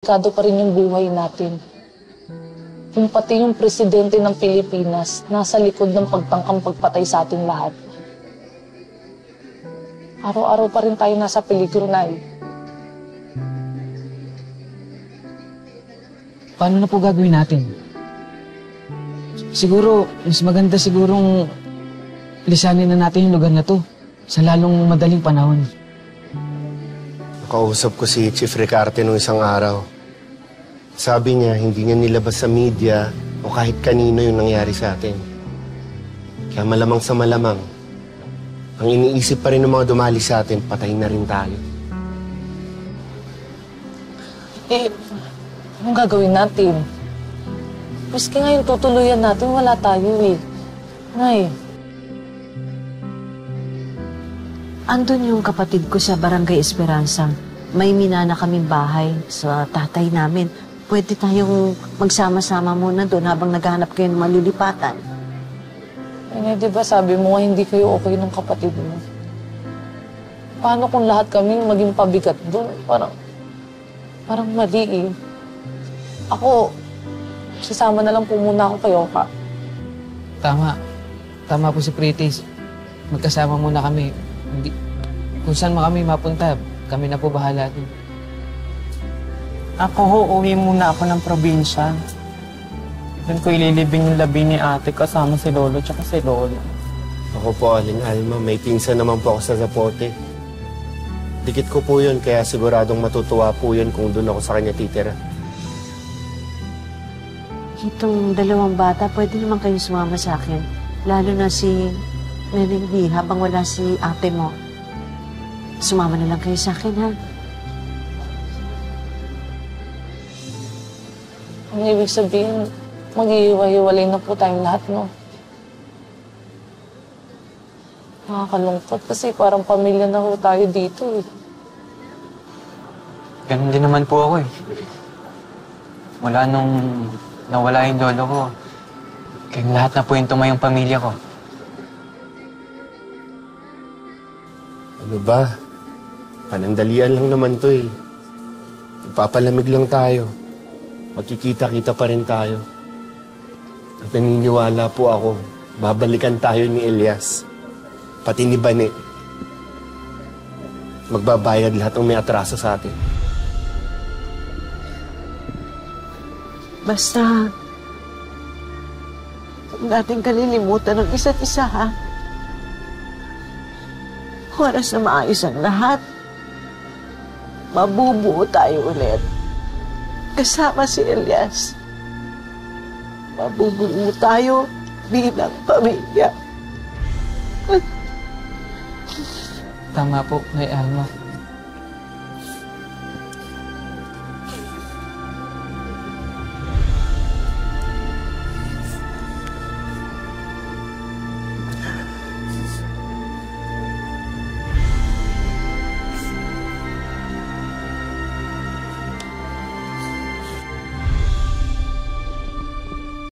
Delikado pa rin yung buhay natin. Yung pati yung presidente ng Pilipinas nasa likod ng pagtangkang pagpatay sa ating lahat. Araw-araw pa rin tayo nasa peligro na eh. Paano na po gagawin natin? Siguro, mas maganda sigurong lisanin na natin yung lugar na to sa lalong madaling panahon. Kausap ko si Chief Ricarte nung isang araw. Sabi niya, hindi niya nilabas sa media o kahit kanino yung nangyari sa atin. Kaya malamang sa malamang, ang iniisip pa rin ng mga dumali sa atin, patay na rin tayo. Anong gagawin natin? Maski ngayon tutuluyan natin, wala tayo eh. Ngay. Andun yung kapatid ko sa Barangay Esperanza. May minana kaming bahay sa tatay namin. Pwede tayong magsama-sama muna doon habang naghahanap kayo ng malilipatan. Eh, di ba sabi mo nga hindi kayo okay ng kapatid mo? Paano kung lahat kami maging pabigat doon? Parang mali eh. Ako, sasama na lang po muna ako kay Oka. Tama. Tama po si Pritis. Magkasama muna kami. Hindi, kung saan kami mapunta, kami na po bahala din. Ako uwi muna ako ng probinsya. Doon ko ililibing yung labi ni ate kasama si Lolo tsaka si Lolo. Ako po, Aling Alma, may pinsan naman po ako sa Zapote. Dikit ko po yun, kaya siguradong matutuwa po yun kung doon ako sa kanya titira. Itong dalawang bata, pwede naman kayong sumama sa akin. Lalo na si Merendy, habang wala si ate mo. Sumama na lang kayo sa akin, ha? Ang ibig sabihin, mag-iiwa-iwalay na po tayong lahat, no? Nakakalungkot kasi parang pamilya na ho tayo dito, eh. Ganun din naman po ako eh. Wala nung nawala yung lolo ko. Kayong lahat na po yung tumayong pamilya ko. Ano ba? Panandalian lang naman to eh. Ipapalamig lang tayo. Magkikita-kita pa rin tayo. At naniniwala po ako, babalikan tayo ni Elias. Pati ni Bane. Magbabayad lahat ng may atraso sa atin. Basta, huwag natin kalilimutan ng isa't isa, ha? Oras na maayos ang lahat. Mabubuo tayo ulit. Kasama si Elias. Mabubuo tayo bilang pamilya. Tama po, Nay Alma.